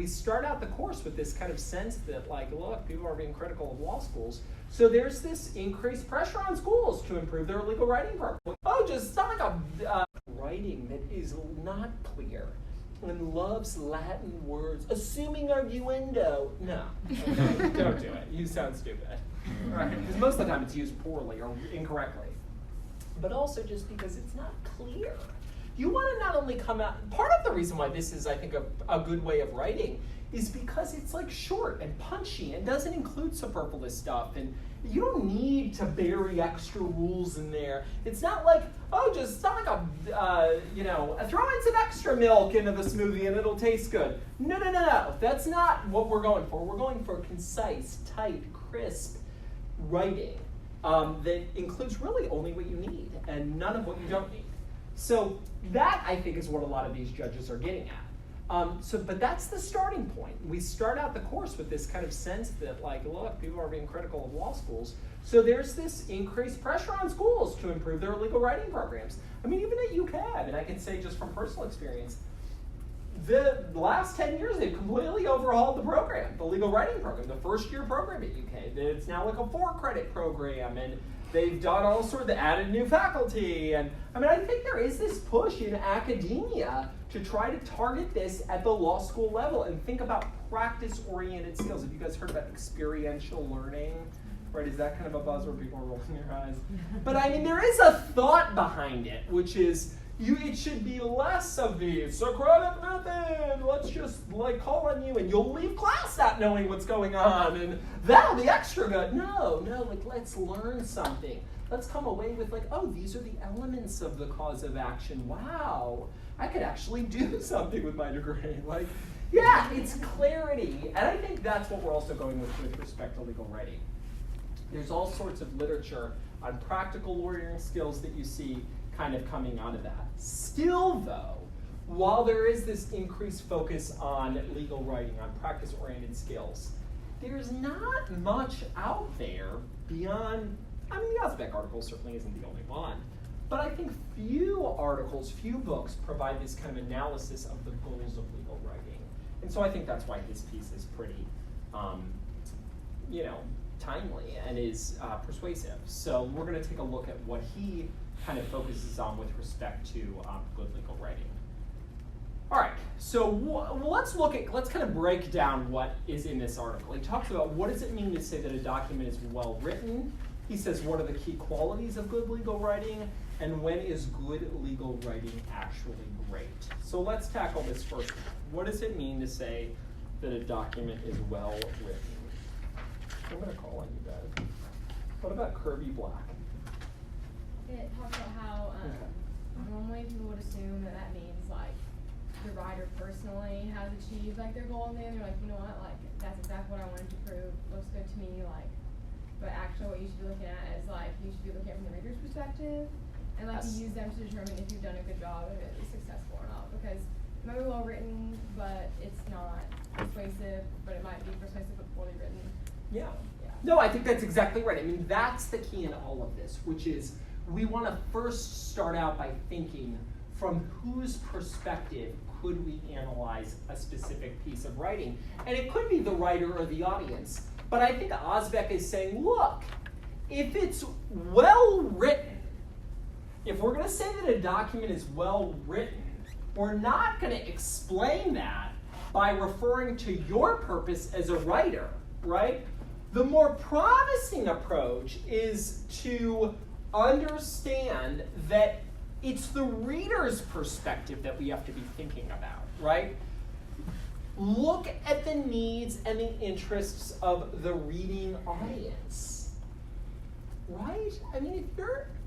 we start out the course with this kind of sense that, like, look, people are being critical of law schools. So there's this increased pressure on schools to improve their legal writing program. Oh, just sound like a writing that is not clear and loves Latin words, assuming arguendo. No, okay, don't do it. You sound stupid. Right? Because most of the time it's used poorly or incorrectly. But also just because it's not clear. You want to not only come out, part of the reason why this is, I think, a good way of writing is because it's like short and punchy and doesn't include superfluous stuff, and you don't need to bury extra rules in there. It's not like, oh, just sound like throw in some extra milk into the smoothie and it'll taste good. No. That's not what we're going for. We're going for concise, tight, crisp writing that includes really only what you need and none of what you don't need. So that, I think, is what a lot of these judges are getting at. But that's the starting point. We start out the course with this kind of sense that, like, look, people are being critical of law schools. So there's this increased pressure on schools to improve their legal writing programs. I mean, even at UCAB, and I can say just from personal experience, the last 10 years, they've completely overhauled the program, the legal writing program, the first-year program at UK. It's now like a 4-credit program, and they've done all sorts of added new faculty. And I mean, I think there is this push in academia to try to target this at the law school level and think about practice-oriented skills. Have you guys heard about experiential learning? Right, is that kind of a buzzword? People are rolling their eyes. But I mean, there is a thought behind it, which is, it should be less of the Socratic method. Let's just call on you and you'll leave class not knowing what's going on and that'll be extra good. No, let's learn something. Let's come away with oh, these are the elements of the cause of action. Wow, I could actually do something with my degree. Yeah, it's clarity. And I think that's what we're also going with respect to legal writing. There's all sorts of literature on practical lawyering skills that you see kind of coming out of that. Still, though, while there is this increased focus on legal writing, on practice-oriented skills, there's not much out there beyond, the Osbeck article certainly isn't the only one, but I think few articles, few books provide this kind of analysis of the goals of legal writing. And so I think that's why his piece is pretty, timely and is persuasive. So we're going to take a look at what he kind of focuses on with respect to good legal writing. All right, so let's kind of break down what is in this article. He talks about what does it mean to say that a document is well written. He says what are the key qualities of good legal writing, and when is good legal writing actually great. So let's tackle this first. What does it mean to say that a document is well written? I'm going to call on you guys. What about Kirby Black? It talks about how normally people would assume that means the writer personally has achieved their goal, and then they're you know what, that's exactly what I wanted to prove. Looks good to me, But actually, what you should be looking at is you should be looking at it from the reader's perspective, and to use them to determine if you've done a good job, if it is successful or not. Because it might be well written, but it's not persuasive. But it might be persuasive but poorly written. Yeah. No, I think that's exactly right. That's the key in all of this, which is we want to first start out by thinking from whose perspective could we analyze a specific piece of writing. And it could be the writer or the audience. But I think Osbeck is saying, look, if it's well written, if we're going to say that a document is well written, we're not going to explain that by referring to your purpose as a writer, right? The more promising approach is to understand that it's the reader's perspective that we have to be thinking about, right? Look at the needs and the interests of the reading audience, right?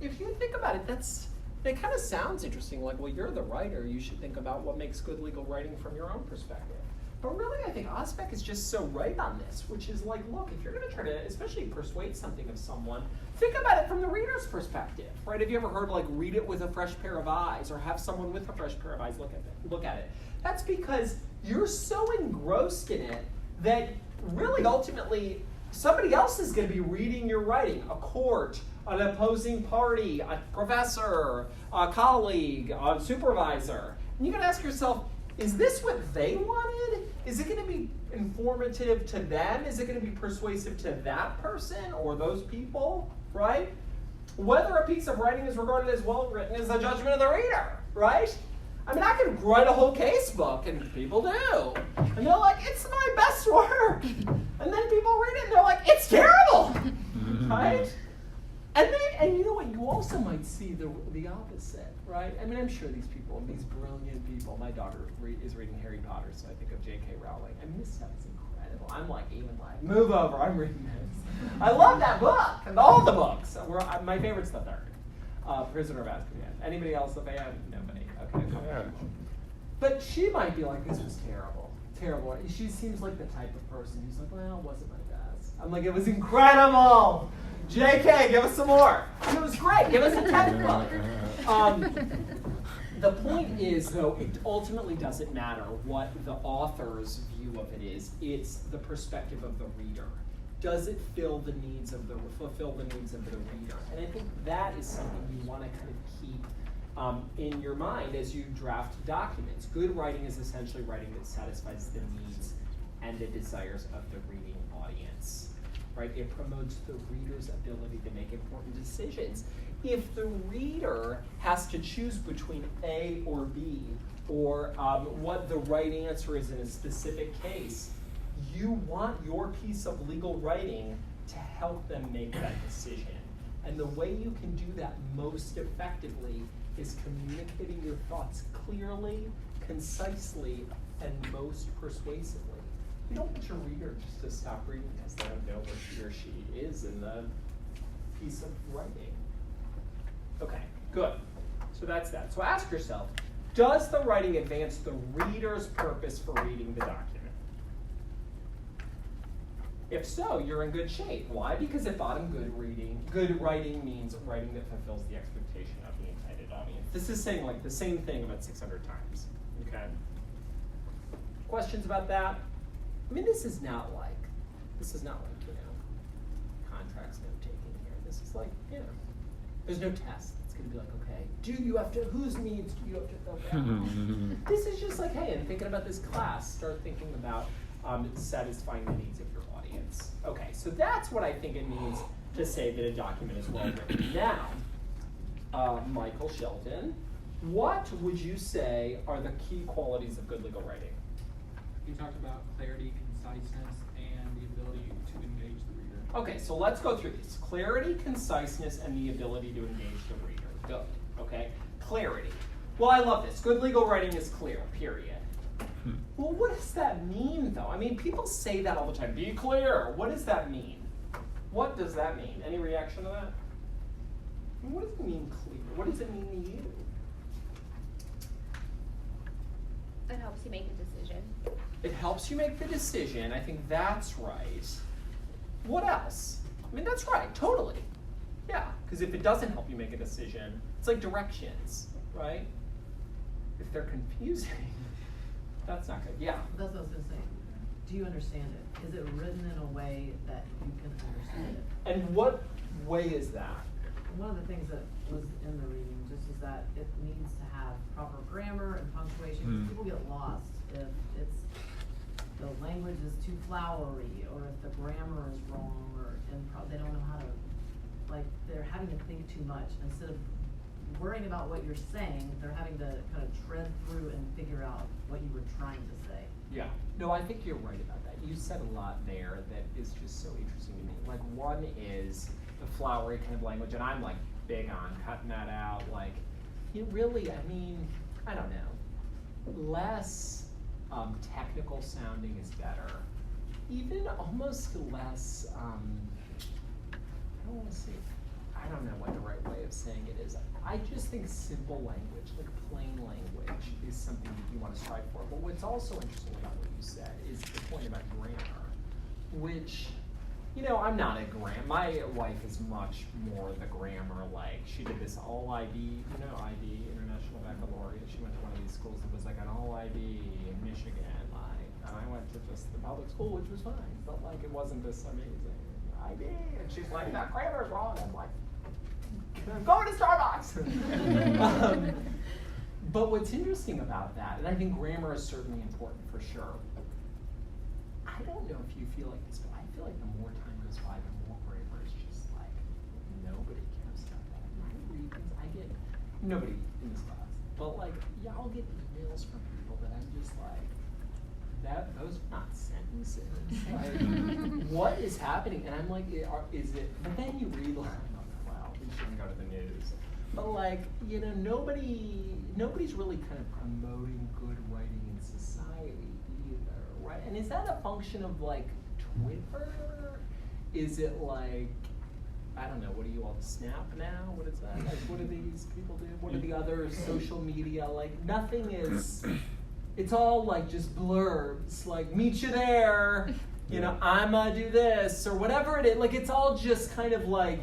If you think about it, that kind of sounds interesting. Well, you're the writer. You should think about what makes good legal writing from your own perspective. But really, I think Osbeck is just so right on this, which is look, if you're going to try to especially persuade something of someone, think about it from the reader's perspective, right? Have you ever heard read it with a fresh pair of eyes, or have someone with a fresh pair of eyes look at it? That's because you're so engrossed in it that really ultimately somebody else is going to be reading your writing, a court, an opposing party, a professor, a colleague, a supervisor. And you got to ask yourself, is this what they wanted? Is it going to informative to them? Is it going to be persuasive to that person or those people, right? Whether a piece of writing is regarded as well written is the judgment of the reader, right? I mean, I could write a whole case book, and people do. And they're like, it's my best work. And then people read it, and they're like, it's terrible, right? And you know what? You also might see the opposite, right? I mean, I'm sure these people, these brilliant people, my daughter is reading Harry Potter, so I think of J.K. Rowling. I mean, this stuff is incredible. I'm like, even like, move over, I'm reading this. I love that book, and all the books. My favorite's the third, Prisoner of Azkaban. Anybody else a fan? Nobody. Okay. Yeah. But she might be like, this was terrible. Terrible. She seems like the type of person who's like, well, it wasn't my best. I'm like, it was incredible. JK, give us some more. It was great. Give us a 10th book. The point is, though, it ultimately doesn't matter what the author's view of it is. It's the perspective of the reader. Does it fulfill the needs of the reader? And I think that is something you want to kind of keep in your mind as you draft documents. Good writing is essentially writing that satisfies the needs and the desires of the reading audience, right? It promotes the reader's ability to make important decisions. If the reader has to choose between A or B, or what the right answer is in a specific case, you want your piece of legal writing to help them make that decision. And the way you can do that most effectively is communicating your thoughts clearly, concisely, and most persuasively. You don't want your reader just to stop reading because they don't know where he or she is in the piece of writing. Okay, good. So that's that. So ask yourself, does the writing advance the reader's purpose for reading the document? If so, you're in good shape. Why? Because at bottom, good writing means writing that fulfills the expectation of the intended audience. This is saying like the same thing about 600 times. Okay. Questions about that? I mean, this is not like contracts note taking here. This is like, there's no test. It's going to be like, okay, whose needs do you have to fill out? This is just like, hey, in thinking about this class, start thinking about satisfying the needs of your audience. Okay, so that's what I think it means to say that a document is well written. Now, Michael Shelton, what would you say are the key qualities of good legal writing? You talked about clarity, conciseness, and the ability to engage the reader. Okay, so let's go through these. Clarity, conciseness, and the ability to engage the reader. Good. Okay, clarity. Well, I love this. Good legal writing is clear, period. Well, what does that mean, though? I mean, people say that all the time. Be clear. What does that mean? What does that mean? Any reaction to that? I mean, what does it mean clear? What does it mean to you? It helps you make a decision. It helps you make the decision. I think that's right. What else? I mean, that's right. Totally. Yeah, because if it doesn't help you make a decision, it's like directions, right? If they're confusing, that's not good. Yeah. That's what I was going to say. Do you understand it? Is it written in a way that you can understand it? And what way is that? One of the things that was in the reading just is that it needs to have proper grammar and punctuation. People get lost if the language is too flowery, or if the grammar is wrong, they don't know how to, they're having to think too much. Instead of worrying about what you're saying, they're having to kind of tread through and figure out what you were trying to say. Yeah. No, I think you're right about that. You said a lot there that is just so interesting to me. Like, one is the flowery kind of language, and I'm like big on cutting that out. Like, really, I mean, I don't know. Less technical sounding is better. Even almost less, I don't know what the right way of saying it is. I just think simple language, like plain language, is something that you want to strive for. But what's also interesting about what you said is the point about grammar, which, I'm not a grammar. My wife is much more the grammar, like, she did this all IB, IB, International Baccalaureate. She went to one of these schools that was like an all IB in Michigan, and I went to just the public school, which was fine, but it wasn't this amazing IB. And she's like, that grammar's wrong. I'm like, I'm going to Starbucks. But what's interesting about that, and I think grammar is certainly important for sure, I don't know if you feel like this, but I feel like the more time goes by, the more grammar is just like, nobody cares about that. I read things, I get, nobody in this class, but like, I'll get emails from people that I'm just like, those are not sentences. Like, what is happening? And I'm like, is it, but then you read like, wow, we shouldn't go to the news. But like, nobody's really kind of promoting good writing in society either, right? And is that a function of like Twitter? Is it like, I don't know, what do you all, Snap now? What is that? Like, what do these people do? What are the other social media? Like, nothing is, it's all like just blurbs, like, meet you there, you know, I'ma do this, or whatever it is. Like, it's all just kind of like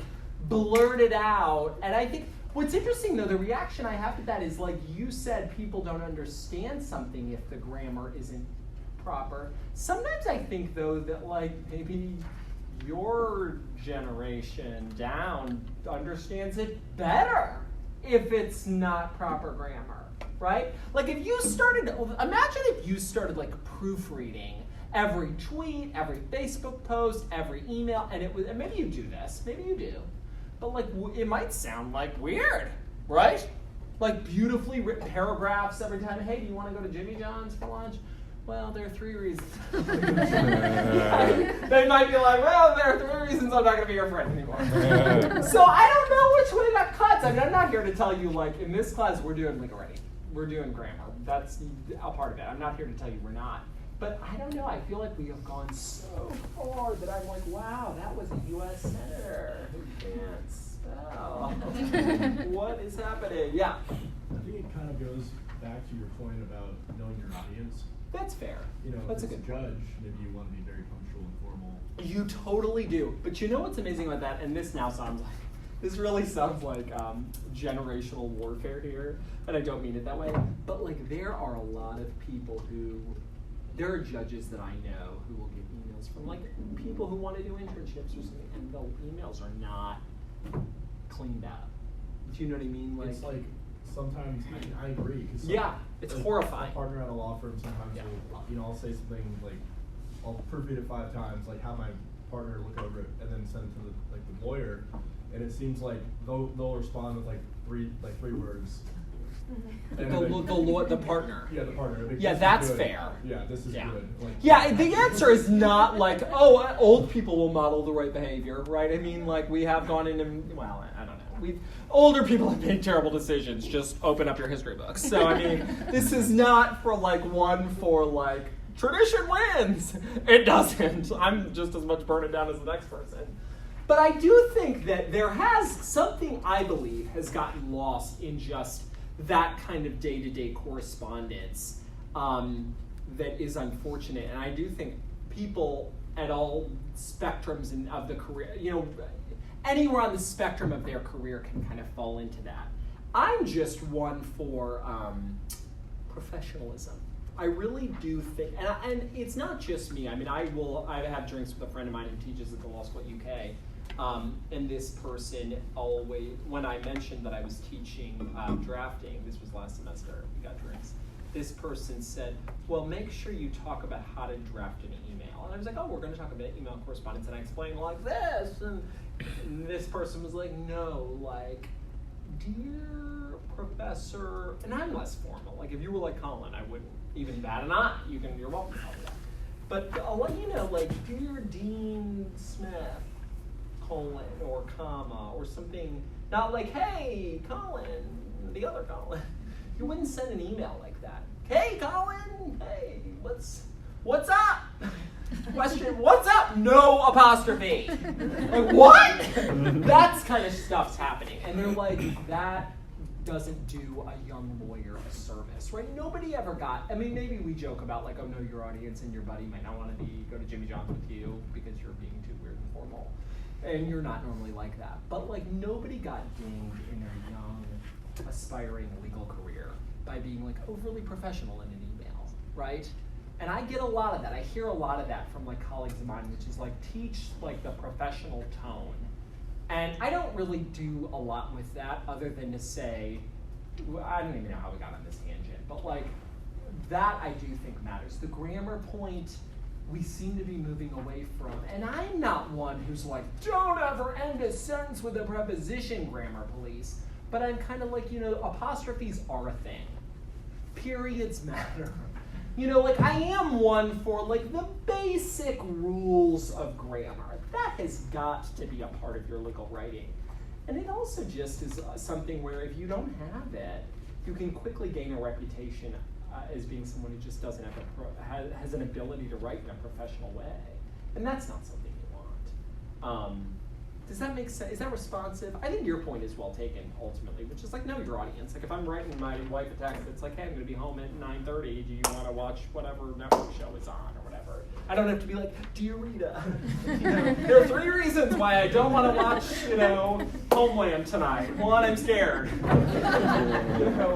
blurted out. And I think, what's interesting though, the reaction I have to that is like, you said people don't understand something if the grammar isn't proper. Sometimes I think though that like maybe your generation down understands it better if it's not proper grammar, right? Like if you started, imagine if you started like proofreading every tweet, every Facebook post, every email, and it was, and maybe you do this, maybe you do, but like it might sound like weird, right? Like beautifully written paragraphs every time, hey, do you want to go to Jimmy John's for lunch? Well, there are 3 reasons. They might be like, well, there are 3 reasons I'm not going to be your friend anymore. So I don't know which way that cuts. I mean, I'm not here to tell you, like, in this class, we're doing legal writing. We're doing grammar. That's a part of it. I'm not here to tell you we're not. But I don't know. I feel like we have gone so far that I'm like, wow, that was a U.S. senator who can't spell. What is happening? Yeah. I think it kind of goes back to your point about knowing your audience. That's fair. You know, that's as a a good judge, maybe you want to be very punctual and formal. You totally do. But you know what's amazing about that? And this now sounds like, this really sounds like generational warfare here. And I don't mean it that way. But like there are a lot of people who, there are judges that I know who will get emails from like people who want to do internships or something. And the emails are not cleaned up. Do you know what I mean? Like, it's like, sometimes, I agree. Cause yeah, it's horrifying. A partner at a law firm sometimes Yeah. will, you know, I'll say something like, I'll proofread it 5 times, like have my partner look over it and then send it to the lawyer, and it seems like they'll respond with like three words. And The partner. Yeah, the partner. Like, Yeah, this is that's good. fair. Yeah, this is Yeah. good. Like, Yeah, the answer is not like, oh, old people will model the right behavior, right? I mean, like, we have gone into, well, I don't know. Older people have made terrible decisions. Just open up your history books. So, I mean, this is not for, like, tradition wins. It doesn't. I'm just as much burning down as the next person. But I do think that there has something, I believe, has gotten lost in just that kind of day-to-day correspondence that is unfortunate. And I do think people at all spectrums of the career, you know, anywhere on the spectrum of their career can kind of fall into that. I'm just one for professionalism. I really do think, and it's not just me. I mean, I have drinks with a friend of mine who teaches at the Law School at UK. And this person always, when I mentioned that I was teaching drafting, this was last semester, we got drinks, this person said, well, make sure you talk about how to draft an email. And I was like, oh, we're going to talk about email correspondence. And I explained like this. And this person was like, no, like, dear professor, and I'm less formal. Like, if you were like Colin, I wouldn't even bat an eye. You're welcome to tell me that. But I'll let you know, like, dear Dean Smith, colon or comma or something, not like, hey, Colin, the other Colin. You wouldn't send an email like that. Hey, Colin, hey, what's up? Question, what's up? No apostrophe. Like, what? That's kind of stuff's happening. And they're like, that doesn't do a young lawyer a service, right? Nobody ever got, I mean, maybe we joke about like, oh, no, your audience and your buddy might not want to go to Jimmy John's with you because you're being too weird and formal. And you're not normally like that. But like nobody got dinged in their young, aspiring legal career by being like overly professional in an email, right? And I get a lot of that. I hear a lot of that from like colleagues of mine, which is like teach like the professional tone. And I don't really do a lot with that other than to say, I don't even know how we got on this tangent, but like that I do think matters. The grammar point, we seem to be moving away from. And I'm not one who's like, don't ever end a sentence with a preposition, grammar police. But I'm kind of like, apostrophes are a thing. Periods matter. Like I am one for like the basic rules of grammar. That has got to be a part of your legal writing. And it also just is something where if you don't have it, you can quickly gain a reputation as being someone who just doesn't have has an ability to write in a professional way. And that's not something you want. Does that make sense? Is that responsive? I think your point is well taken, ultimately, which is like, know your audience. Like, if I'm writing my wife a text that's like, hey, I'm going to be home at 9:30. Do you want to watch whatever network show is on or whatever? I don't have to be like, dear Rita, there are 3 reasons why I don't want to watch, Homeland tonight. One, I'm scared.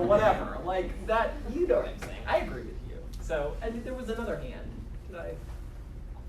Whatever. Like that, you know what I'm saying. I agree with you. So, and there was another hand. Did I?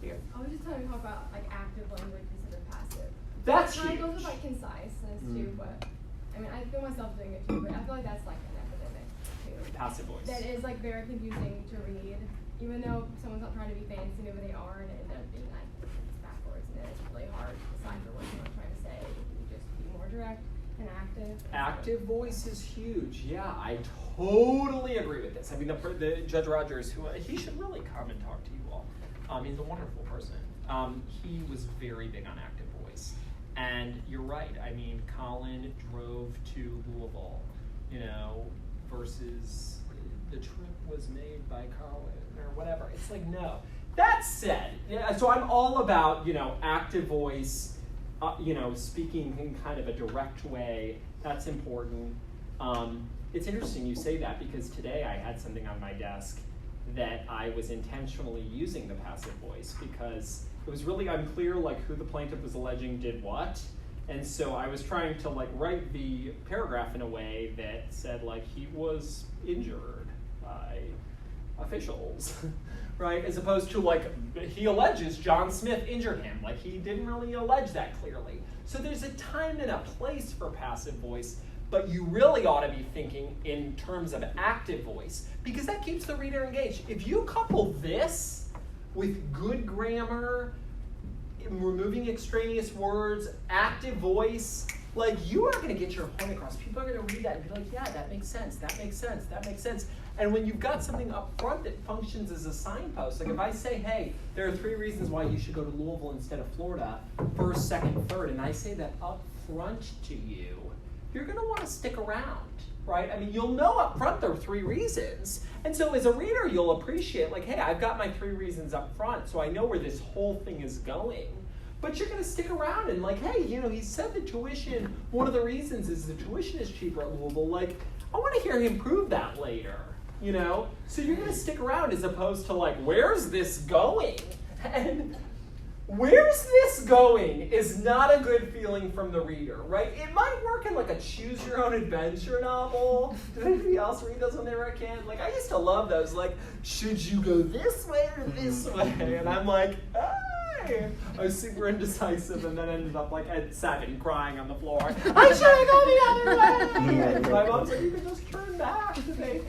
Here. I was just trying to talk about like active language instead of passive. That's It kind of goes huge. with like conciseness too, but I mean I feel myself doing it too, but I feel like that's like an epidemic too. Passive voice. That is like very confusing to read, even though someone's not trying to be fancy, maybe they are, and it ends up being like it's backwards, and then it's really hard to decipher what someone's trying to say. You just be more direct and active. Active voice is huge. Yeah, I totally agree with this. I mean, the Judge Rogers, who he should really come and talk to you all. He's a wonderful person. He was very big on active voice. And you're right. I mean, Colin drove to Louisville, versus the trip was made by Colin or whatever. It's like, no. That said, so I'm all about, active voice, speaking in kind of a direct way. That's important. It's interesting you say that because today I had something on my desk that I was intentionally using the passive voice because it was really unclear like who the plaintiff was alleging did what. And so I was trying to like write the paragraph in a way that said like he was injured by officials, right? As opposed to like he alleges John Smith injured him. Like he didn't really allege that clearly. So there's a time and a place for passive voice, but you really ought to be thinking in terms of active voice because that keeps the reader engaged. If you couple this with good grammar, removing extraneous words, active voice, like you are going to get your point across. People are going to read that and be like, yeah, that makes sense, that makes sense, that makes sense. And when you've got something up front that functions as a signpost, like if I say, hey, there are 3 reasons why you should go to Louisville instead of Florida, first, second, third, and I say that up front to you, you're going to want to stick around, right? I mean, you'll know up front there are 3 reasons. And so as a reader, you'll appreciate, like, hey, I've got my 3 reasons up front, so I know where this whole thing is going. But you're going to stick around and like, hey, he said the tuition, one of the reasons is the tuition is cheaper at Louisville. Like, I want to hear him prove that later, So you're going to stick around as opposed to like, where's this going? And where's this going is not a good feeling from the reader, right? It might work in like a choose-your-own-adventure novel. Did anybody else read those when they were a kid? Like, I used to love those. Like, should you go this way or this way? And I'm like, hey. I was super indecisive and then ended up like at 7 crying on the floor. I should have gone the other way. And my mom's like, you can just turn back to me.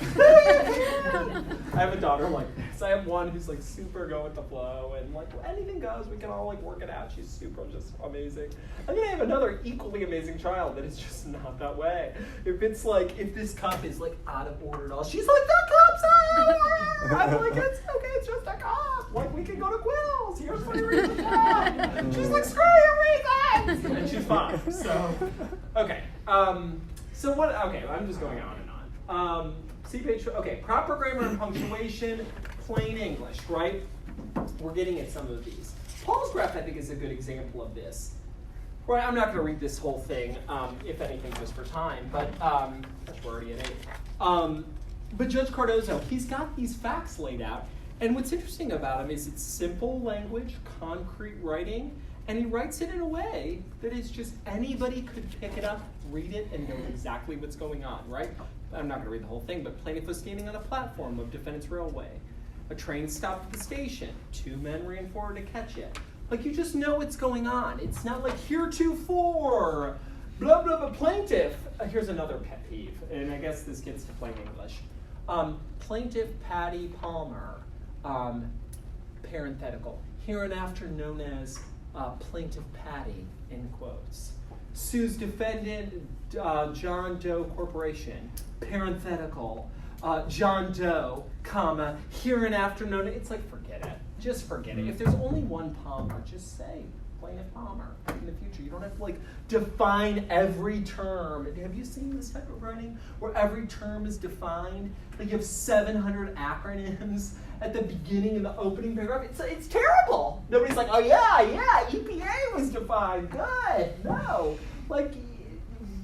I have a daughter like this. I have one who's like super go with the flow and like anything goes. We can all like work it out. She's super just amazing. And then I have another equally amazing child that is just not that way. If it's like, if this cup is like out of order at all, she's like, the cup's out of order. I'm like, it's okay, it's just a cup. Like we can go to Quill's. Here's my reason. She's like, screw your reasons. And she's fine. So, okay. So what? Okay, I'm just going on and on. See page. Okay, proper grammar and punctuation, plain English, right? We're getting at some of these. Paul's graph, I think, is a good example of this. Right, I'm not going to read this whole thing, if anything, just for time, but we're already at 8. But Judge Cardozo, he's got these facts laid out, and what's interesting about him is it's simple language, concrete writing, and he writes it in a way that is just anybody could pick it up, read it, and know exactly what's going on, right? I'm not going to read the whole thing, but plaintiff was standing on a platform of defendant's railway. A train stopped at the station. 2 men ran forward to catch it. Like, you just know what's going on. It's not like heretofore, blah, blah, blah, plaintiff. Here's another pet peeve, and I guess this gets to plain English. Plaintiff Patty Palmer parenthetical, hereinafter known as Plaintiff Patty, in quotes. Sues defendant John Doe Corporation, parenthetical, John Doe, comma, hereinafter known. It's like, forget it. Just forget it. If there's only one Palmer, just say Plaintiff Palmer in the future. You don't have to like define every term. Have you seen this type of writing where every term is defined? Like you have 700 acronyms at the beginning of the opening paragraph. It's terrible. Nobody's like, oh yeah, EPA was defined. Good. No. Like,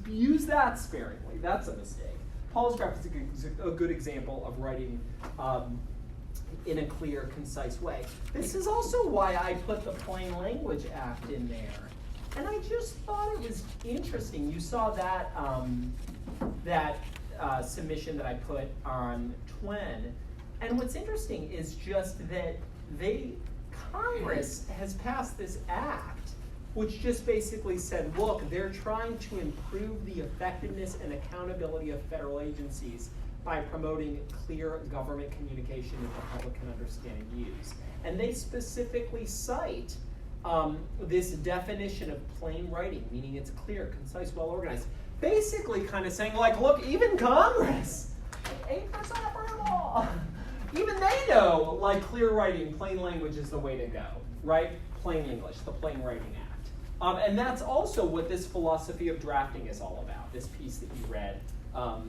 use that sparingly. That's a mistake. Paul's graph is a good example of writing in a clear, concise way. This is also why I put the Plain Language Act in there. And I just thought it was interesting. You saw that submission that I put on Twen. And what's interesting is just that Congress has passed this act, which just basically said, look, they're trying to improve the effectiveness and accountability of federal agencies by promoting clear government communication that the public can understand and use. And they specifically cite this definition of plain writing, meaning it's clear, concise, well organized. Basically kind of saying, like, look, even Congress, 8% approval, even they know, like, clear writing, plain language is the way to go, right? Plain English, the Plain Writing Act. And that's also what this philosophy of drafting is all about, this piece that you read out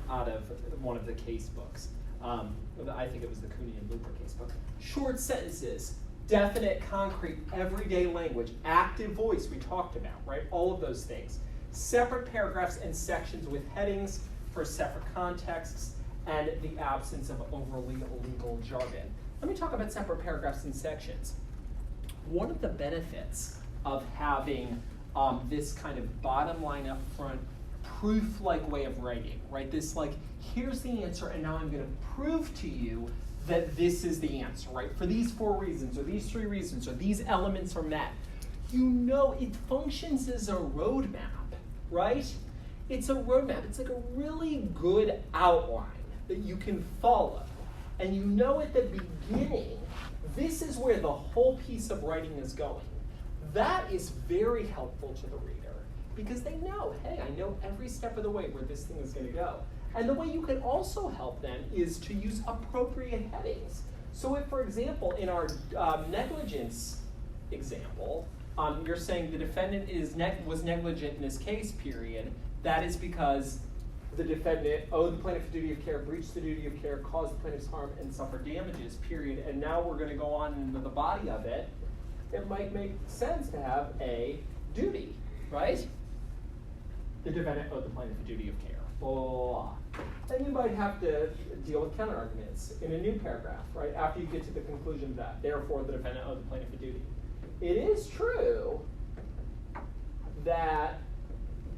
of one of the case books. I think it was the Cooney and Looper case book. Short sentences, definite, concrete, everyday language, active voice we talked about, right? All of those things. Separate paragraphs and sections with headings for separate contexts and the absence of overly legal jargon. Let me talk about separate paragraphs and sections. One of the benefits of having this kind of bottom line up front, proof-like way of writing, right? This like, here's the answer, and now I'm going to prove to you that this is the answer, right? For these 4 reasons, or these 3 reasons, or these elements are met. You know it functions as a roadmap, right? It's a roadmap. It's like a really good outline that you can follow. And you know at the beginning, this is where the whole piece of writing is going. That is very helpful to the reader because they know, hey, I know every step of the way where this thing is going to go. And the way you can also help them is to use appropriate headings. So if, for example, in our negligence example, you're saying the defendant was negligent in this case, period, that is because the defendant owed the plaintiff a duty of care, breached the duty of care, caused the plaintiff's harm, and suffered damages, period. And now we're going to go on into the body of it. It might make sense to have a duty, right? The defendant owed the plaintiff a duty of care, blah, blah, blah. Then you might have to deal with counter-arguments in a new paragraph, right? After you get to the conclusion of that. Therefore, the defendant owed the plaintiff a duty. It is true that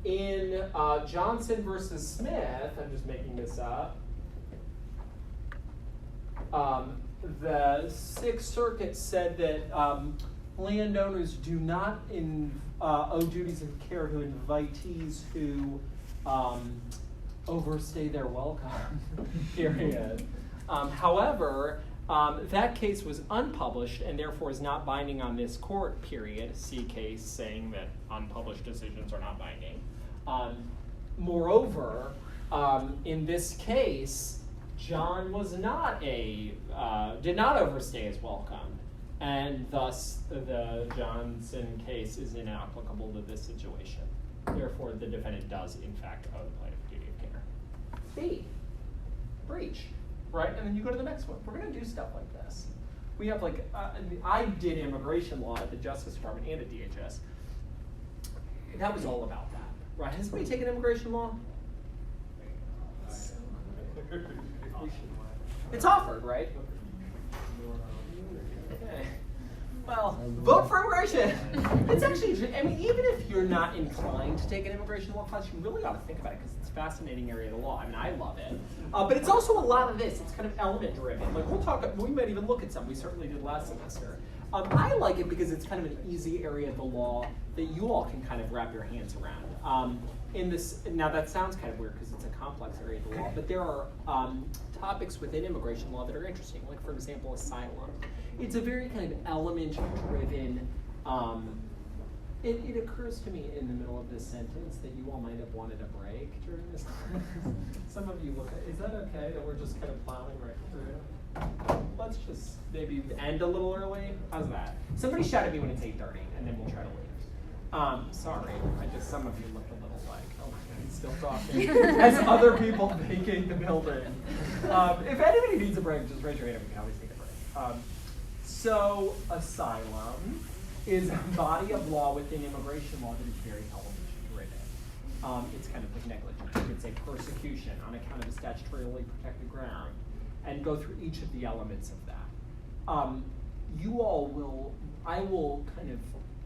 in Johnson versus Smith, I'm just making this up, the Sixth Circuit said that landowners do not owe duties of care to invitees who overstay their welcome, period. However, that case was unpublished and therefore is not binding on this court, period. See case saying that unpublished decisions are not binding. Moreover, in this case, John was not did not overstay his welcome, and thus the Johnson case is inapplicable to this situation. Therefore, the defendant does, in fact, owe the plaintiff a duty of care. B, breach, right? And then you go to the next one. We're going to do stuff like this. We have like, I did immigration law at the Justice Department and at DHS. That was all about that, right? Has anybody taken immigration law? It's offered, right? Okay. Well, vote for immigration. It's actually, I mean, even if you're not inclined to take an immigration law class, you really ought to think about it because it's a fascinating area of the law. I mean, I love it. But it's also a lot of this. It's kind of element driven. Like we might even look at some. We certainly did last semester. I like it because it's kind of an easy area of the law that you all can kind of wrap your hands around. Now that sounds kind of weird because it's a complex area of the law, but there are topics within immigration law that are interesting, like for example, asylum. It's a very kind of element-driven, it occurs to me in the middle of this sentence that you all might have wanted a break during this class. Some of you look at, is that okay that we're just kind of plowing right through? Let's just maybe end a little early. How's that? Somebody shout at me when it's 8:30 and then we'll try to leave. Sorry, some of you look a little like, oh my God, he's still talking. As other people vacate the building. If anybody needs a break, just raise your hand and we can always take a break. So asylum is a body of law within immigration law that is very element-driven. It's kind of like negligence. You could say persecution on account of a statutorily protected ground, and go through each of the elements of that. I will kind of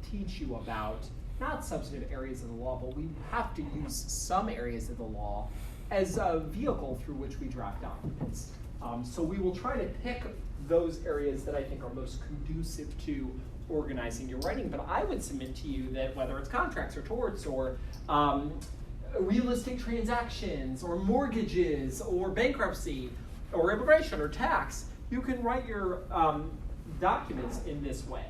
teach you about not substantive areas of the law, but we have to use some areas of the law as a vehicle through which we draft documents. So we will try to pick those areas that I think are most conducive to organizing your writing, but I would submit to you that whether it's contracts or torts or real estate transactions or mortgages or bankruptcy or immigration or tax, you can write your documents in this way.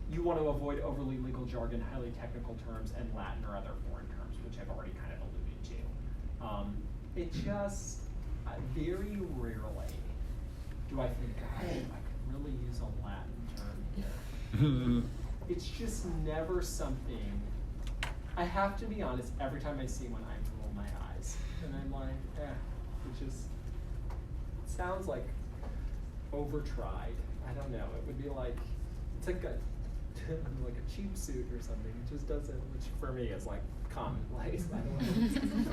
You want to avoid overly legal jargon, highly technical terms, and Latin or other foreign terms, which I've already kind of alluded to. It just, very rarely do I think, gosh, I could really use a Latin term here. It's just never something, I have to be honest, every time I see one, I roll my eyes. And I'm like, it just sounds like over-tried. I don't know, it would be like, it's like a cheap suit or something. It just doesn't, which for me is like commonplace.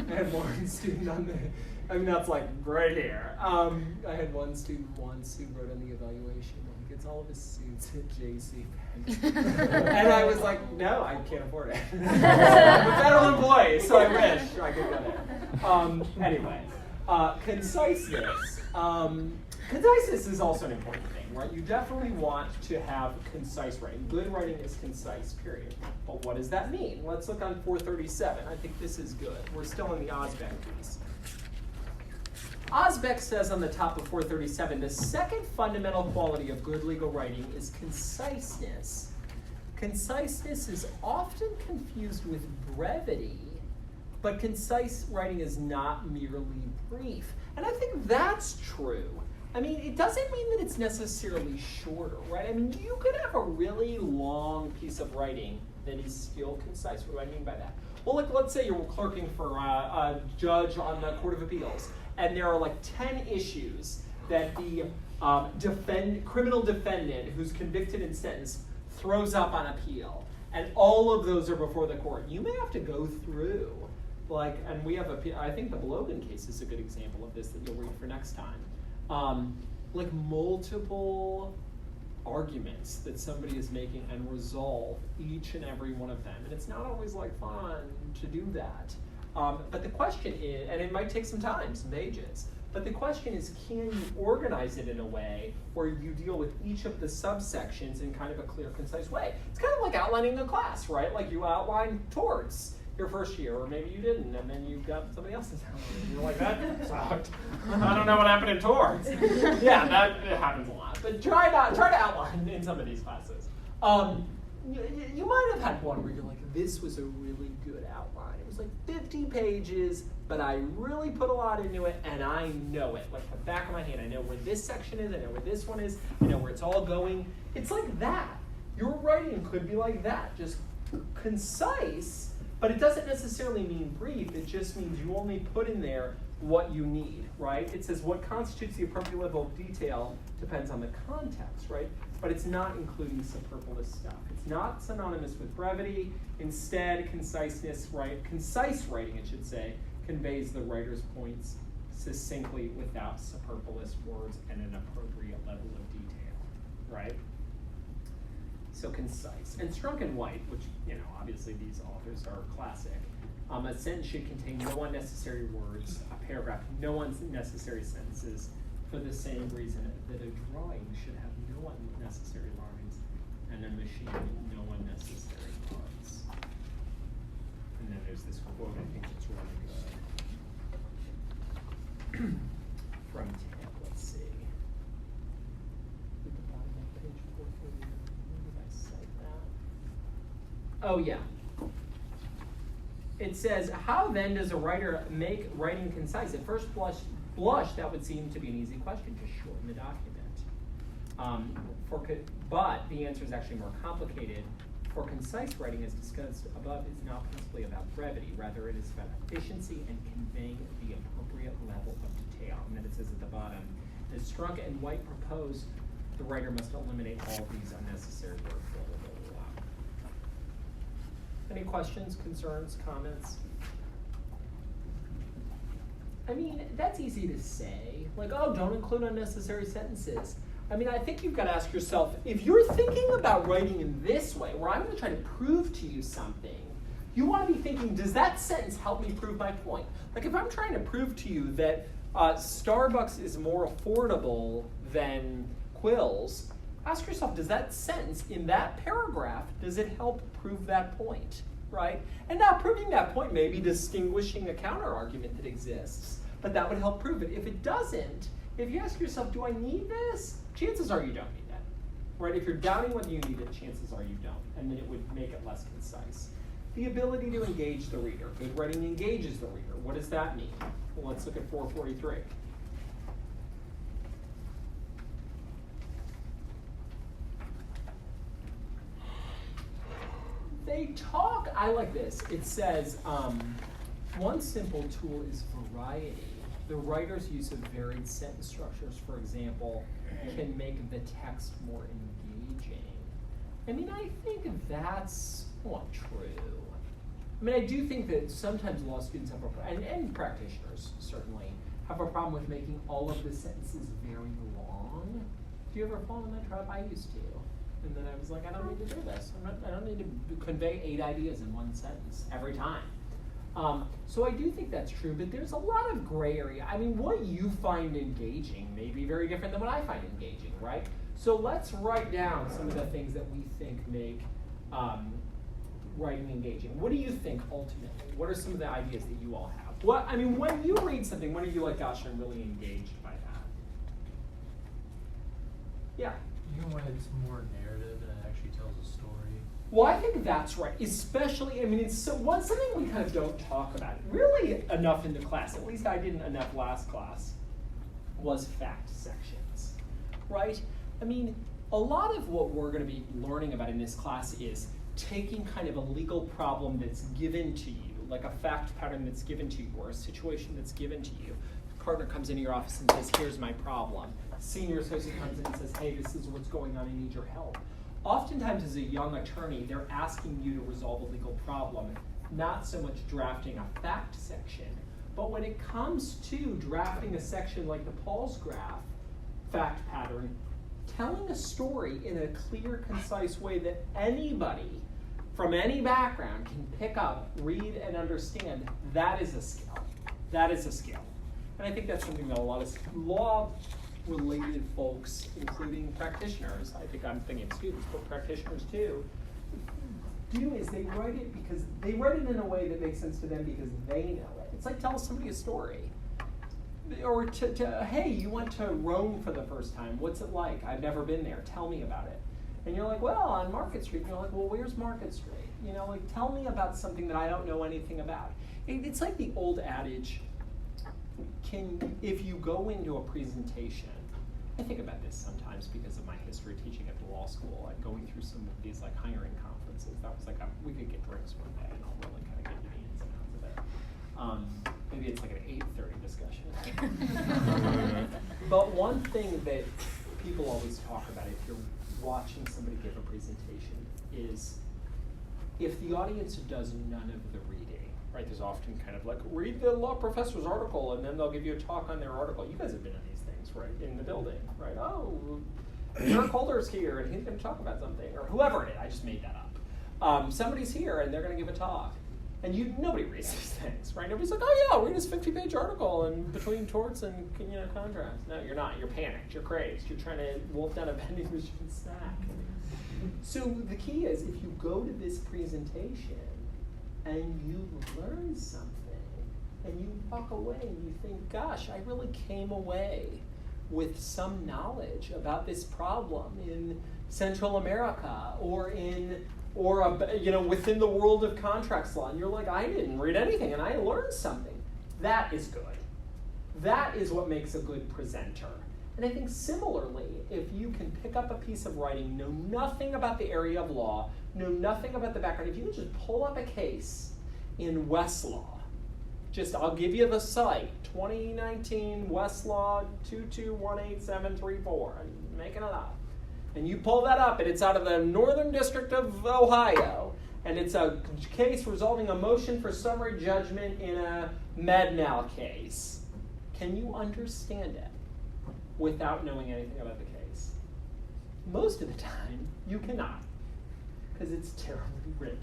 I had one student on that's like right here. I had one student once who wrote on the evaluation, he gets all of his suits at J.C. And I was like, no, I can't afford it. I'm a federal employee, so I wish I could go there. Anyway, conciseness. Conciseness is also an important thing, right? You definitely want to have concise writing. Good writing is concise, period. But what does that mean? Let's look on 437. I think this is good. We're still in the Osbeck piece. Osbeck says on the top of 437, the second fundamental quality of good legal writing is conciseness. Conciseness is often confused with brevity, but concise writing is not merely brief. And I think that's true. I mean, it doesn't mean that it's necessarily shorter, right? I mean, you could have a really long piece of writing that is still concise. What do I mean by that? Well, let's say you're clerking for a judge on the Court of Appeals, and there are like 10 issues that the criminal defendant who's convicted and sentenced throws up on appeal, and all of those are before the court. You may have to go through, and we have I think the Blogan case is a good example of this that you'll read for next time. Multiple arguments that somebody is making and resolve each and every one of them. And it's not always fun to do that. But the question is, and it might take some time, some pages, but the question is, can you organize it in a way where you deal with each of the subsections in kind of a clear, concise way? It's kind of like outlining a class, right? Like you outline torts your first year, or maybe you didn't, and then you got somebody else's outline. You're like, that sucked. I don't know what happened in torts. Yeah, that happens a lot. But try to outline in some of these classes. You might have had one where you're like, this was a really good outline. It was like 50 pages, but I really put a lot into it, and I know it. Like the back of my hand, I know where this section is, I know where this one is, I know where it's all going. It's like that. Your writing could be like that, just concise, but it doesn't necessarily mean brief. It just means you only put in there what you need, right? It says what constitutes the appropriate level of detail depends on the context, right? But it's not including superfluous stuff. It's not synonymous with brevity. Instead, conciseness, concise writing, it should say, conveys the writer's points succinctly without superfluous words and an appropriate level of detail, right? So concise. And Strunk and White, which, obviously these authors are classic, a sentence should contain no unnecessary words, a paragraph, no unnecessary sentences, for the same reason that a drawing should have no unnecessary lines. and a machine with no unnecessary parts. And then there's this quote, I think it's really good. From Tim, let's see. At the bottom of page 440, where did I cite that? Oh, yeah. It says, how then does a writer make writing concise? At first blush, that would seem to be an easy question, just shorten the document. But the answer is actually more complicated. For concise writing, as discussed above, is not principally about brevity. Rather, it is about efficiency and conveying the appropriate level of detail. And then it says at the bottom, as Strunk and White propose, the writer must eliminate all these unnecessary words. Blah, blah, blah, blah, blah. Any questions, concerns, comments? I mean, that's easy to say. Like, oh, don't include unnecessary sentences. I mean, I think you've got to ask yourself, if you're thinking about writing in this way, where I'm going to try to prove to you something, you want to be thinking, does that sentence help me prove my point? Like, if I'm trying to prove to you that Starbucks is more affordable than Quills, ask yourself, does that sentence in that paragraph, does it help prove that point, right? And now proving that point may be distinguishing a counter-argument that exists, but that would help prove it. If it doesn't, if you ask yourself, do I need this? Chances are you don't need that, right? If you're doubting whether you need it, chances are you don't, and then it would make it less concise. The ability to engage the reader. Good writing engages the reader. What does that mean? Well, let's look at 443. They talk, I like this. It says, one simple tool is variety. The writer's use of varied sentence structures, for example, can make the text more engaging. I mean, I think that's not true. I mean, I do think that sometimes law students have a problem, and practitioners certainly, have a problem with making all of the sentences very long. Do you ever fall in that trap? I used to. And then I was like, I don't need to do this. I don't need to convey 8 ideas in one sentence every time. So I do think that's true, but there's a lot of gray area. I mean, what you find engaging may be very different than what I find engaging, right? So let's write down some of the things that we think make writing engaging. What do you think ultimately? What are some of the ideas that you all have? What, I mean, when you read something, when are you like, gosh, I'm really engaged by that? Yeah. You know when it's more narrative and it actually tells a story. Well, I think that's right. Especially, I mean, it's something we kind of don't talk about really enough in the class. At least I didn't enough last class. Was fact sections, right? I mean, a lot of what we're going to be learning about in this class is taking kind of a legal problem that's given to you, like a fact pattern that's given to you, or a situation that's given to you. The partner comes into your office and says, here's my problem. Senior associate comes in and says, hey, this is what's going on, I need your help. Oftentimes as a young attorney, they're asking you to resolve a legal problem, not so much drafting a fact section. But when it comes to drafting a section like the Paul's graph fact pattern, telling a story in a clear, concise way that anybody from any background can pick up, read, and understand, that is a skill. That is a skill. And I think that's something that a lot of law-related folks, including practitioners, I think I'm thinking students, but practitioners too, do is they write it because they write it in a way that makes sense to them because they know it. It's like tell somebody a story. Or hey, you went to Rome for the first time. What's it like? I've never been there. Tell me about it. And you're like, well, on Market Street. And you're like, well, where's Market Street? You know, like tell me about something that I don't know anything about. It's like the old adage, if you go into a presentation, I think about this sometimes because of my history teaching at the law school and going through some of these like hiring conferences. That was like, we could get drinks one day and I'll really kind of get you the ins and outs of it. Maybe it's like an 8:30 discussion. But one thing that people always talk about if you're watching somebody give a presentation is if the audience does none of the reading, right? There's often kind of like, read the law professor's article and then they'll give you a talk on their article. You guys have been in these things, right? In the building, right? Oh, Eric Holder's here and he's going to talk about something, or whoever it is. I just made that up. Somebody's here and they're going to give a talk. And nobody reads these things, right? Nobody's like, oh yeah, read this 50-page article and between torts and contracts. No, you're not. You're panicked. You're crazed. You're trying to wolf down a vending machine snack. So the key is, if you go to this presentation and you learn something, and you walk away and you think, gosh, I really came away with some knowledge about this problem in Central America within the world of contracts law, and you're like, I didn't read anything and I learned something. That is good. That is what makes a good presenter. And I think similarly, if you can pick up a piece of writing, know nothing about the area of law, know nothing about the background, if you can just pull up a case in Westlaw, I'll give you the site, 2019 Westlaw 2218734. I'm making it up. And you pull that up, and it's out of the Northern District of Ohio, and it's a case resolving a motion for summary judgment in a Med-Mal case. Can you understand it without knowing anything about the case? Most of the time, you cannot, because it's terribly written.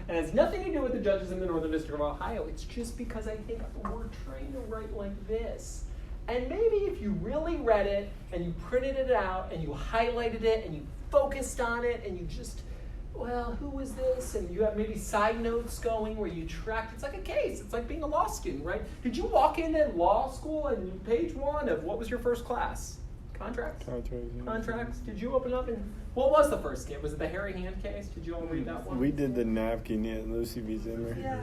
And it has nothing to do with the judges in the Northern District of Ohio. It's just because I think we're trying to write like this. And maybe if you really read it, and you printed it out, and you highlighted it, and you focused on it, and you just, well, who was this? And you have maybe side notes going where you tracked. It's like a case. It's like being a law student, right? Did you walk into law school and page 1 of what was your first class? Contracts? Contracts. Did you open up and what was the first case? Was it the Harry Hand case? Did you all read that one? We did the napkin, yeah, Lucy V. Zimmer. Yeah.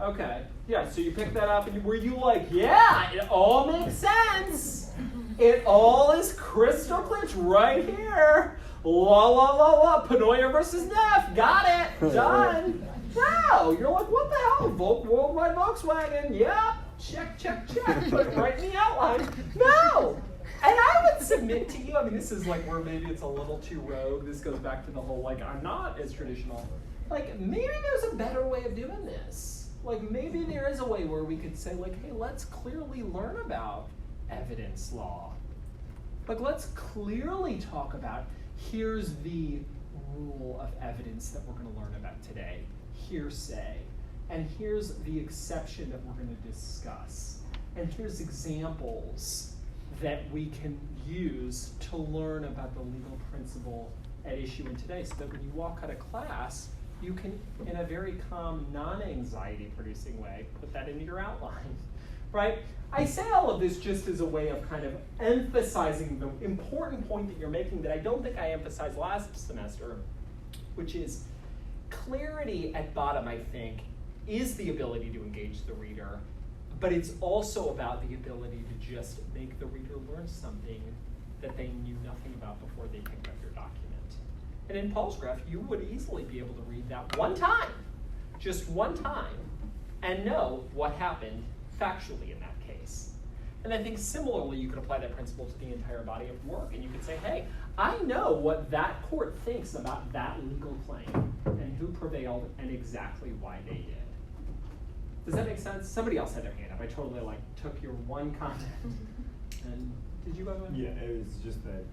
Okay. Yeah, so you picked that up and were you like, yeah, it all makes sense. It all is crystal clear. It's right here. La la la la. Panoia versus Neff. Got it. Done. No. You're like, what the hell? Worldwide Volkswagen. Yeah. Check, check, check. Put it right in the outline. No. And I would submit to you, I mean, this is like where maybe it's a little too rogue. This goes back to the whole, like, I'm not as traditional. Like, maybe there's a better way of doing this. Like, maybe there is a way where we could say, like, hey, let's clearly learn about evidence law. Like, let's clearly talk about, here's the rule of evidence that we're going to learn about today, hearsay. And here's the exception that we're going to discuss. And here's examples that we can use to learn about the legal principle at issue in today, so that when you walk out of class, you can, in a very calm, non-anxiety producing way, put that into your outline, right? I say all of this just as a way of kind of emphasizing the important point that you're making that I don't think I emphasized last semester, which is clarity at bottom, I think, is the ability to engage the reader, but it's also about the ability to just make the reader learn something that they knew nothing about before they picked up your document. And in Paul's graph, you would easily be able to read that one time, just one time, and know what happened factually in that case. And I think similarly, you could apply that principle to the entire body of work, and you could say, hey, I know what that court thinks about that legal claim, and who prevailed, and exactly why they did. Does that make sense? Somebody else had their hand up. I totally took your one comment. And did you, by the way? Yeah, it was just that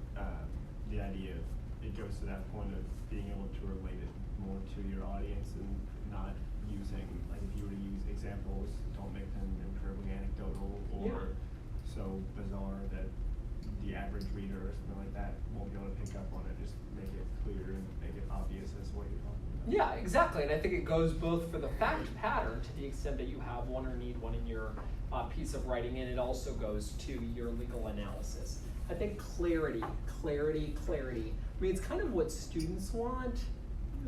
the idea of it goes to that point of being able to relate it more to your audience and not using, like if you were to use examples, don't make them incredibly anecdotal or so bizarre that the average reader or something like that won't be able to pick up on it. Just make it clear and make it obvious as what you're talking about. Yeah, exactly. And I think it goes both for the fact pattern to the extent that you have one or need one in your piece of writing, and it also goes to your legal analysis. I think clarity. I mean, it's kind of what students want,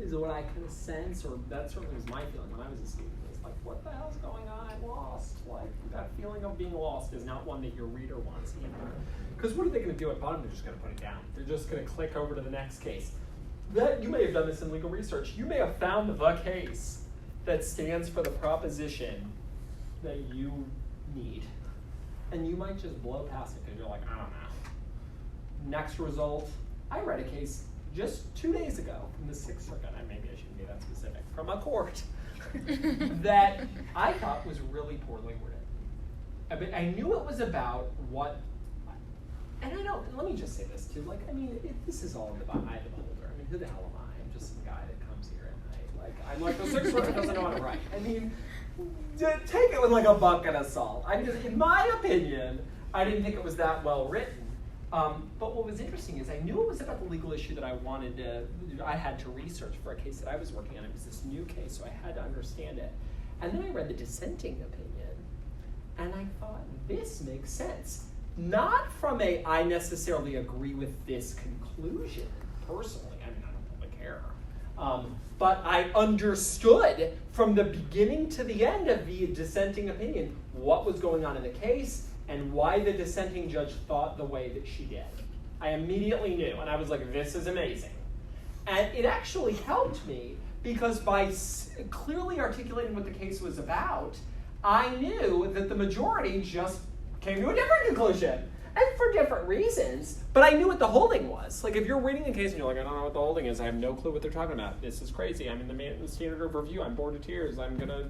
is what I kind of sense, or that certainly was my feeling when I was a student. It's like, what the hell's going on? I'm lost. Like, that feeling of being lost is not one that your reader wants either. Because what are they going to do at bottom? They're just going to put it down. They're just going to click over to the next case. That, you may have done this in legal research. You may have found the case that stands for the proposition that you need. And you might just blow past it because you're like, I don't know. Next result, I read a case just 2 days ago from the Sixth Circuit, and maybe I shouldn't be that specific, from a court that I thought was really poorly worded. I knew it was about what, and let me just say this too, like, I mean, this is all in the eye of the beholder. I mean, who the hell am I? I'm just some guy that comes here at night. Like, I'm like, the Sixth Circuit doesn't know how to write. I mean, take it with like a bucket of salt. In my opinion, I didn't think it was that well written. But what was interesting is I knew it was about the legal issue that I had to research for a case that I was working on. It was this new case, so I had to understand it. And then I read the dissenting opinion, and I thought, this makes sense. Not from I necessarily agree with this conclusion, personally. I mean, I don't really care. But I understood from the beginning to the end of the dissenting opinion what was going on in the case and why the dissenting judge thought the way that she did. I immediately knew, and I was like, this is amazing. And it actually helped me because by clearly articulating what the case was about, I knew that the majority just came to a different conclusion. And for different reasons, but I knew what the holding was. Like, if you're reading the case and you're like, I don't know what the holding is, I have no clue what they're talking about. This is crazy. I'm in the standard of review. I'm bored to tears. I'm gonna,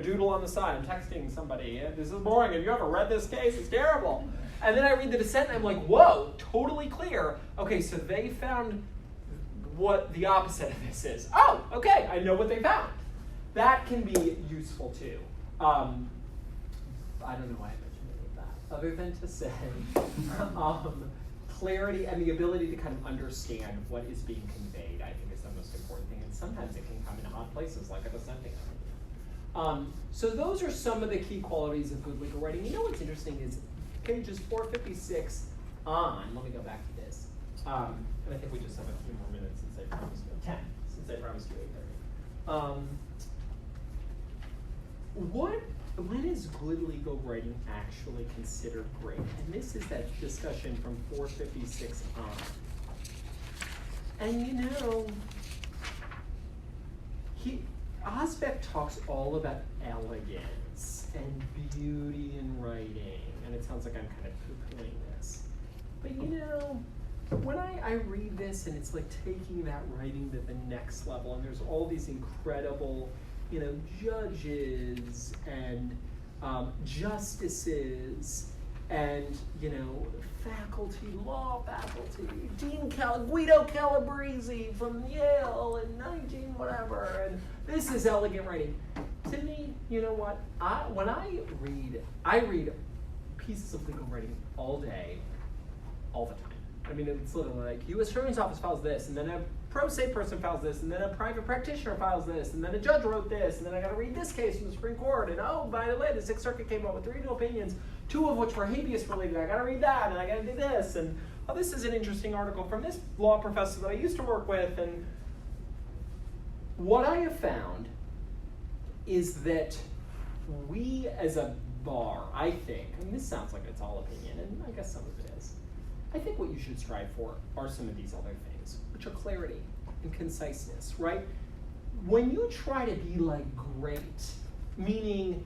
doodle on the side. I'm texting somebody. This is boring. Have you ever read this case? It's terrible. And then I read the dissent and I'm like, whoa, totally clear. Okay, so they found what the opposite of this is. Oh, okay, I know what they found. That can be useful too. I don't know why I mentioned any of that, other than to say clarity and the ability to kind of understand what is being conveyed, I think, is the most important thing. And sometimes it can come in odd places, like a dissenting opinion. So those are some of the key qualities of good legal writing. You know what's interesting is pages 456 on, let me go back to this. And I think we just have a few more minutes since I promised you, 10, since I promised you 8:30. When is good legal writing actually considered great? And this is that discussion from 456 on. And Osbeck talks all about elegance and beauty in writing. And it sounds like I'm kind of poo-pooing this. But when I read this and it's like taking that writing to the next level, and there's all these incredible judges and justices and, faculty, law faculty, Guido Calabrese from Yale in 19 whatever, and this is elegant writing. To me, you know what? When I read pieces of legal writing all day, all the time. I mean, it's literally like, U.S. Attorney's Office files this, and then a pro se person files this, and then a private practitioner files this, and then a judge wrote this, and then I got to read this case from the Supreme Court, and oh, by the way, the Sixth Circuit came up with 3 new opinions, 2 of which were habeas related. I got to read that, and I got to do this, and oh, this is an interesting article from this law professor that I used to work with, and what I have found is that we as a bar, I think, and this sounds like it's all opinion, and I guess some of it is, I think what you should strive for are some of these other things, which are clarity and conciseness, right? When you try to be like great, meaning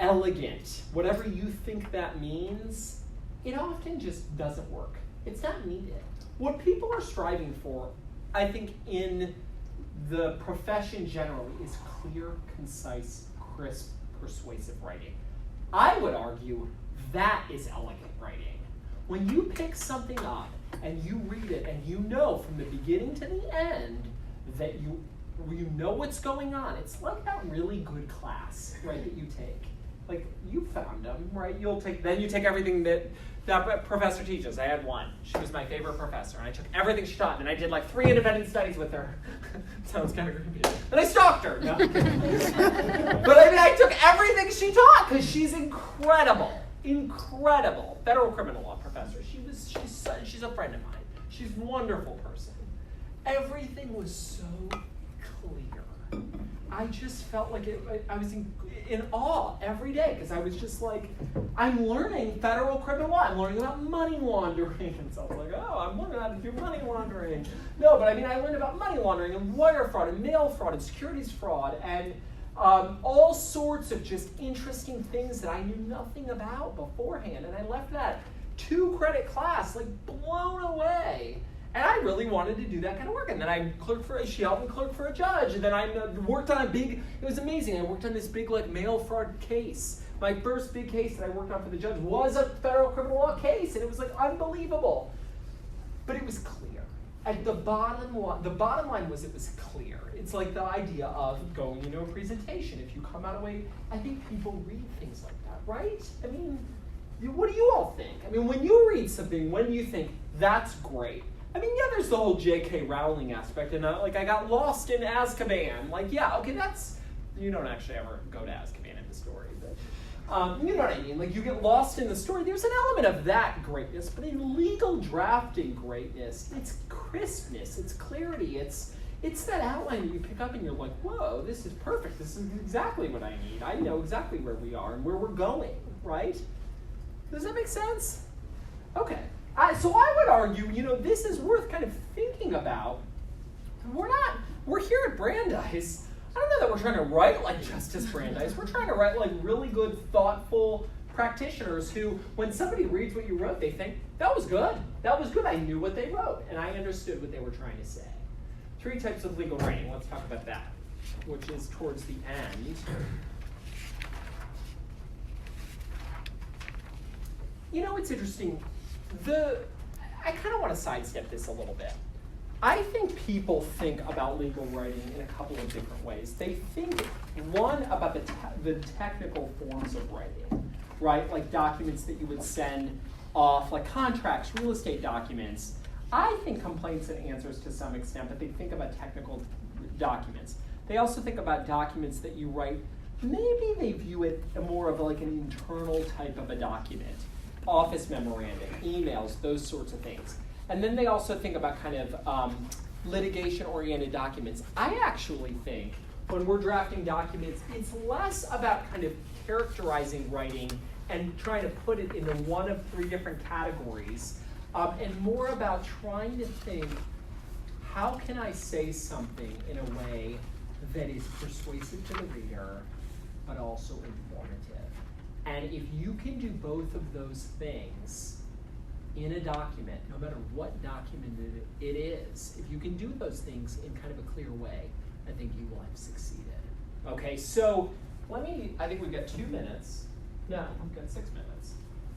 elegant, whatever you think that means, it often just doesn't work. It's not needed. What people are striving for, I think, in the profession generally, is clear, concise, crisp, persuasive writing. I would argue that is elegant writing. When you pick something up and you read it and you know from the beginning to the end that you know what's going on, it's like that really good class, right, that you take. Like, you found them, right? Then you take everything that professor teaches. I had one. She was my favorite professor, and I took everything she taught, and I did like 3 independent studies with her. Sounds kind of creepy. And I stalked her. No. But I mean, I took everything she taught because she's incredible. Incredible federal criminal law professor. She's a friend of mine. She's a wonderful person. Everything was so clear. I just felt like I was in awe every day because I was just like, I'm learning federal criminal law. I'm learning about money laundering. And so I was like, oh, I'm learning how to do money laundering. No, but I mean, I learned about money laundering and wire fraud and mail fraud and securities fraud and all sorts of just interesting things that I knew nothing about beforehand. And I left that 2-credit class like blown away. And I really wanted to do that kind of work. And then she helped me clerk for a judge. And then I worked on it was amazing. I worked on this big like mail fraud case. My first big case that I worked on for the judge was a federal criminal law case. And it was like unbelievable. But it was clear. At the bottom line was it was clear. It's like the idea of going into a presentation. If you come out of way, I think people read things like that, right? I mean, what do you all think? I mean, when you read something, when do you think, that's great? I mean, yeah, there's the whole J.K. Rowling aspect, and like, I got lost in Azkaban. Like, yeah, okay, that's, you don't actually ever go to Azkaban in the story, but you know what I mean? Like, you get lost in the story. There's an element of that greatness, but in legal drafting greatness, it's crispness, it's clarity, it's that outline that you pick up and you're like, whoa, this is perfect. This is exactly what I need. I know exactly where we are and where we're going, right? Does that make sense? Okay. So I would argue, this is worth kind of thinking about. We're here at Brandeis. I don't know that we're trying to write like Justice Brandeis. We're trying to write like really good, thoughtful practitioners who, when somebody reads what you wrote, they think, that was good. That was good. I knew what they wrote, and I understood what they were trying to say. 3 types of legal writing. Let's talk about that, which is towards the end. It's interesting. I kind of want to sidestep this a little bit. I think people think about legal writing in a couple of different ways. They think, one, about the technical forms of writing, right? Like documents that you would send off, like contracts, real estate documents. I think complaints and answers to some extent, but they think about technical documents. They also think about documents that you write. Maybe they view it more of like an internal type of a document. Office memorandum, emails, those sorts of things. And then they also think about kind of litigation-oriented documents. I actually think when we're drafting documents, it's less about kind of characterizing writing and trying to put it into one of 3 different categories, and more about trying to think, how can I say something in a way that is persuasive to the reader, but also informative? And if you can do both of those things in a document, no matter what document it is, if you can do those things in kind of a clear way, I think you will have succeeded. Okay, so I think we've got 2 minutes. No, we've got 6 minutes.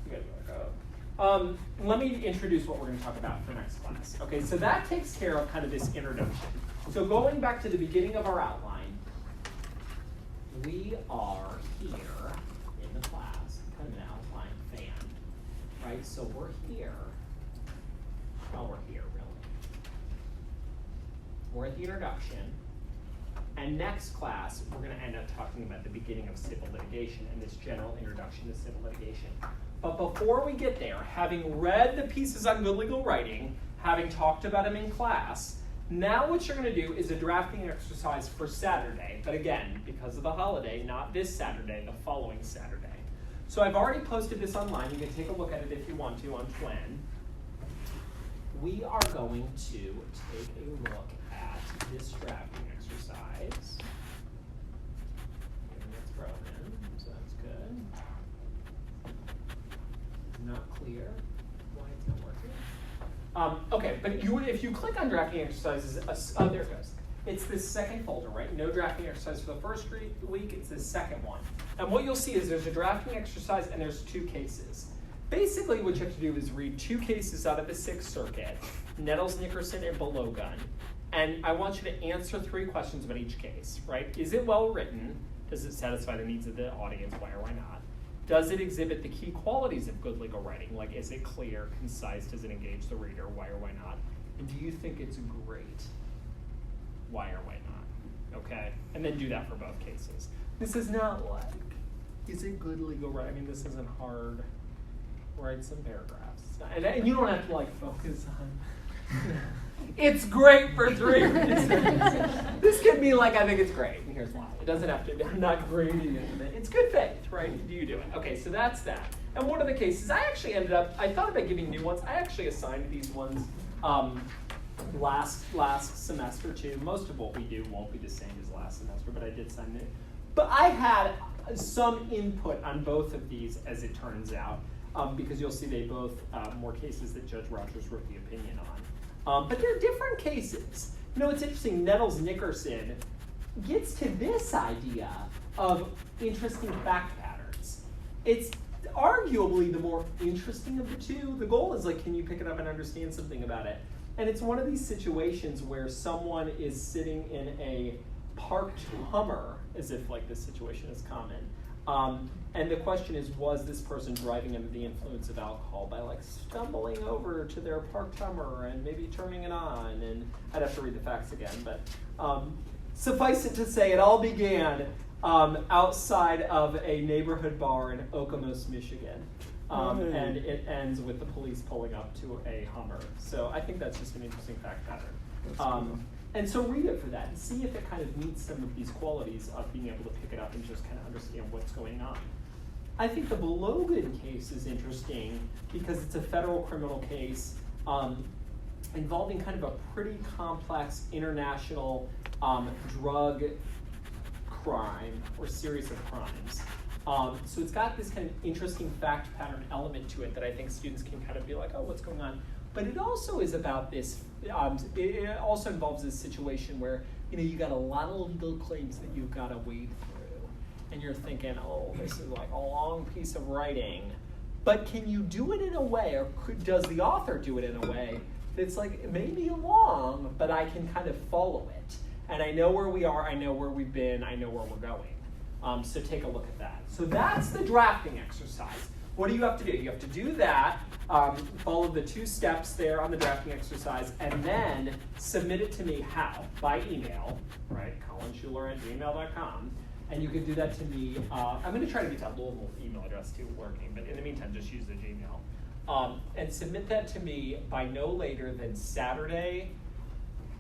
We gotta go. Let me introduce what we're going to talk about for next class. Okay, so that takes care of kind of this introduction. So going back to the beginning of our outline, we are here in the class, kind of an outline fan, right? So we're here. Well, we're here, really. We're at the introduction. And next class, we're going to end up talking about the beginning of civil litigation and this general introduction to civil litigation. But before we get there, having read the pieces on good legal writing, having talked about them in class, now what you're going to do is a drafting exercise for Saturday. But again, because of the holiday, not this Saturday, the following Saturday. So I've already posted this online. You can take a look at it if you want to on Twin. We are going to take a look at this drafting exercise. And it's Roman, so that's good. Not clear why it's not working. Okay, but if you click on drafting exercises, there it goes. It's this second folder, right? No drafting exercise for the first week, it's the second one. And what you'll see is there's a drafting exercise and there's 2 cases. Basically, what you have to do is read 2 cases out of the Sixth Circuit, Nettles, Nickerson, and Belogun. And I want you to answer 3 questions about each case, right? Is it well written? Does it satisfy the needs of the audience? Why or why not? Does it exhibit the key qualities of good legal writing? Like, is it clear, concise? Does it engage the reader? Why or why not? And do you think it's great? Why or why not? Okay? And then do that for both cases. This is not like, is it good legal writing? I mean, this isn't hard. Write some paragraphs. And you don't have to, like, focus on, it's great for 3 reasons. This could be like, I think it's great, and here's why. It doesn't have to, I'm not grading it. It's good faith, right? Do you do it? Okay, so that's that. And one of the cases, I actually I thought about giving new ones. I actually assigned these ones last semester too. Most of what we do won't be the same as last semester, but I did assign it. But I had some input on both of these, as it turns out, because you'll see they both more cases that Judge Rogers wrote the opinion on. But they're different cases. You know, it's interesting, Nettles Nickerson gets to this idea of interesting fact patterns. It's arguably the more interesting of the 2. The goal is, like, can you pick it up and understand something about it? And it's one of these situations where someone is sitting in a parked Hummer, as if, like, this situation is common, And the question is, was this person driving under the influence of alcohol by like stumbling over to their parked Hummer and maybe turning it on? And I'd have to read the facts again, but suffice it to say, it all began outside of a neighborhood bar in Okemos, Michigan. And it ends with the police pulling up to a Hummer. So I think that's just an interesting fact pattern. And so read it for that and see if it kind of meets some of these qualities of being able to pick it up and just kind of understand what's going on. I think the Belogan case is interesting because it's a federal criminal case involving kind of a pretty complex international drug crime or series of crimes. So it's got this kind of interesting fact pattern element to it that I think students can kind of be like, oh, what's going on? But it also is about this, it also involves this situation where, you got a lot of legal claims that you've got to wade through. And you're thinking, oh, this is like a long piece of writing. But can you do it in a way, or does the author do it in a way that's like, it may be long, but I can kind of follow it. And I know where we are, I know where we've been, I know where we're going. So take a look at that. So that's the drafting exercise. What do you have to do? You have to do that, follow the 2 steps there on the drafting exercise, and then submit it to me how? By email, right? ColinSchuler@gmail.com. And you can do that to me. I'm going to try to get that Louisville email address too working, but in the meantime, just use the Gmail. And submit that to me by no later than Saturday,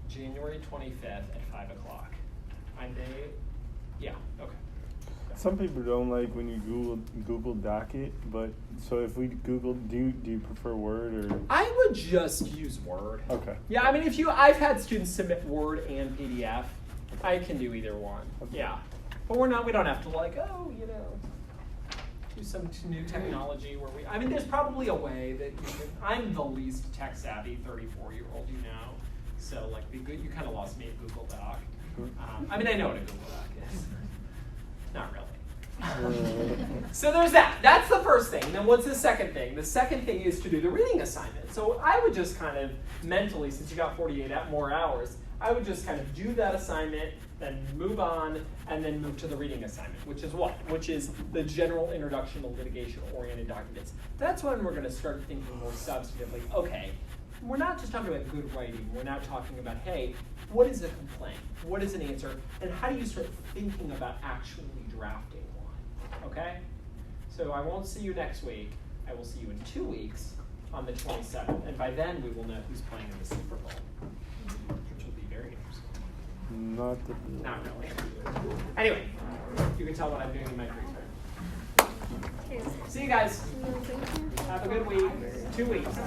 January 25th at 5 o'clock. Yeah, okay. Some people don't like when you Google Docket, but so if we Google, do you prefer Word or? I would just use Word. Okay. Yeah, I mean, I've had students submit Word and PDF. I can do either one. Okay. Yeah, but we don't have to do some new technology where there's probably a way that you can. I'm the least tech savvy 34-year-old so like you kind of lost me at Google Doc. I know what a Google Doc is. Not really. So there's that. That's the first thing. Then what's the second thing? The second thing is to do the reading assignment. So I would just kind of mentally, since you got 48 more hours, I would just kind of do that assignment, then move on, and then move to the reading assignment, which is what? Which is the general introduction to litigation-oriented documents. That's when we're going to start thinking more substantively, okay, we're not just talking about good writing. We're now talking about, hey, what is a complaint? What is an answer? And how do you start thinking about actually drafting one? Okay? So I won't see you next week. I will see you in 2 weeks on the 27th. And by then, we will know who's playing in the Super Bowl, which will be very interesting. Not really. Anyway, you can tell what I'm doing in my free time. See you guys. Have a good week. 2 weeks.